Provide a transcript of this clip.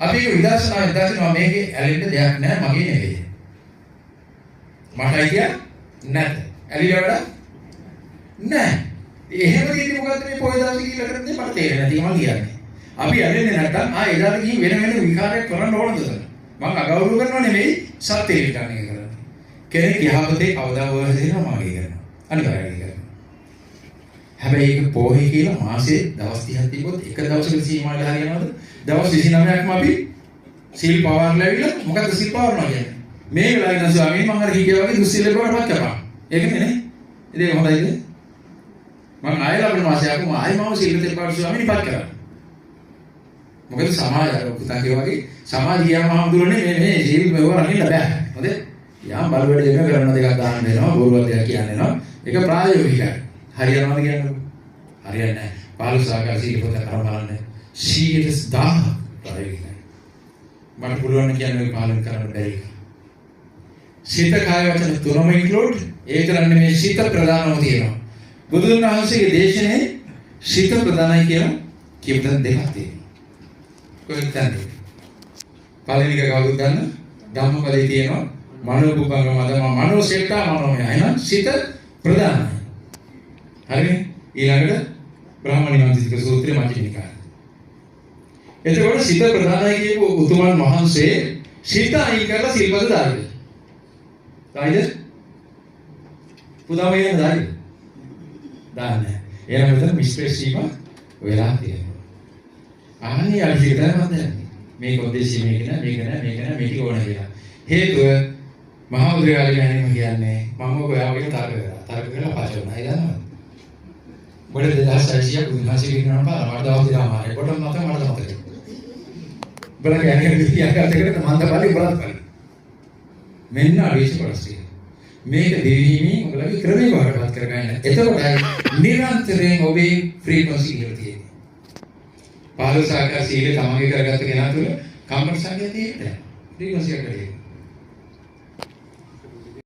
අපි ඒක විදර්ශනාවෙන් දකිනවා මේකේ ඇලෙන්න දෙයක් නැහැ මගේ නෙවෙයි. මටයි කිය නැත. ඇලිලා නැහැ. එහෙම දෙයක් මොකද්ද මේ පොය දවසේ කියලා කරන්නේ මට තේරෙන්නේ නැති මම කියන්නේ. අපි ඇලෙන්නේ නැත්නම් එදාට ගිහින් වෙන විකාරයක් කරන්න ඕනද කියලා. මම අගෞරව කරනව නෙමෙයි සත්‍ය විශ්වාසය කරනවා. කෙනෙක් යහපතේ කවදා වුණත් දෙනවා මගේ කරනවා. අනිවාර්යයෙන් කරනවා. හැබැයි ඒක පොහේ කියලා මාසේ දවස් 30ක් තිබ්බොත් එක දවසකට සීමා වෙලා හරියනවද? දවස් 29ක්ම අපි සීල් පවර්ලා ඇවිල්ලා මොකද්ද සීල් පවර්නවා කියන්නේ? මේ වෙලාවේ නම් ස්වාමීනි මම අර හිතේ වගේ දුස්සීල බවටපත් කරපන්. ඒකනේ නේ? ඉතින් හොඳයිද? මම ආයෙ ලබන මාසේ ආපු ආයෙ මම සීල් දෙක පාඩු ස්වාමීනි පත් කරා. මොකද සමාජය පුතා කියවගේ සමාජියා මහඳුරනේ මේ සීල් මෙව රකින්න බෑ. හොඳ? යාම් බලවැඩ දෙක කරන දෙකක් දාන්න වෙනවා. බොරුවක් දෙයක් කියන්නේ නෝ. ඒක ප්‍රායෝගිකයි. හරියනවද කියන්නේ? හරියන්නේ නැහැ. පාලු සාකච්ඡා සීල පොත කරා බලන්න. 100,000 ප්‍රායෝගිකයි. මට පුළුවන් කියන්නේ පාලන කරන්න බැරි. සිත කාය වචන තුනම ඉන්ක්ලූඩ් ඒ කරන්නේ මේ සිත ප්‍රධානව තියෙනවා. බුදුන් වහන්සේගේ දේශනේ සිත ප්‍රධානයි කියලා කියපු දෙකක් තියෙනවා. කොහෙන්ද? පළවෙනි එක කවුරුද දන්න? ධම්මපදයේ තියෙනවා මනෝපුපංගම අදම මනෝසෙට්ටා මනෝමය. එහෙනම් සිත ප්‍රධානයි. හරිනේ? ඊළඟට බ්‍රාහ්මණිකාන්තික සූත්‍රයේ මජ්ක්‍ධිම නිකාය. එතකොට සිත ප්‍රධානයි කියපු උතුමන් වහන්සේ සිත අයින් කරලා සිල්පද දාන්නේ. දායිද? පුදාම යන දායිද? දාන්නේ. එහෙනම් මෙතන මිස්ට්‍රෙස් වීම වෙලා තියෙනවා. අහන්නේ අල්සිකට මන්ද මේක උදේශී මේක නෑ මේක ඕනේ කියලා. හේතුව මහා උද්‍රයාලි මහණෙනි කියන්නේ මම ඔයාගේ තර්ක කරලා පස්සේ වුණා. ඒ දන්නවද? බඩ 2600 බුදුහාසි කියනවා පාර මට දවස් දෙකක් මාරේ. කොට මතක මතකයි. බලන්න යන්නේ කියාගත්තකට මන්ද බලි බලත් බලි. මෙන්න ආවේශ පරිස්ථිතිය. මේක දෙවිහිමි ඔයගොල්ලෝගේ ක්‍රමයේ බාරපත් කරගන්න. එතකොටයි නිරන්තරයෙන් ඔබේ ෆ්‍රීකවන්සි එක තියෙන්නේ. පාලසාක සීල තමගේ කරගත්ත කෙනා තුළ කම්මට සංගය තියෙන්නේ. ෆ්‍රීකවන්සි එක තියෙන්නේ.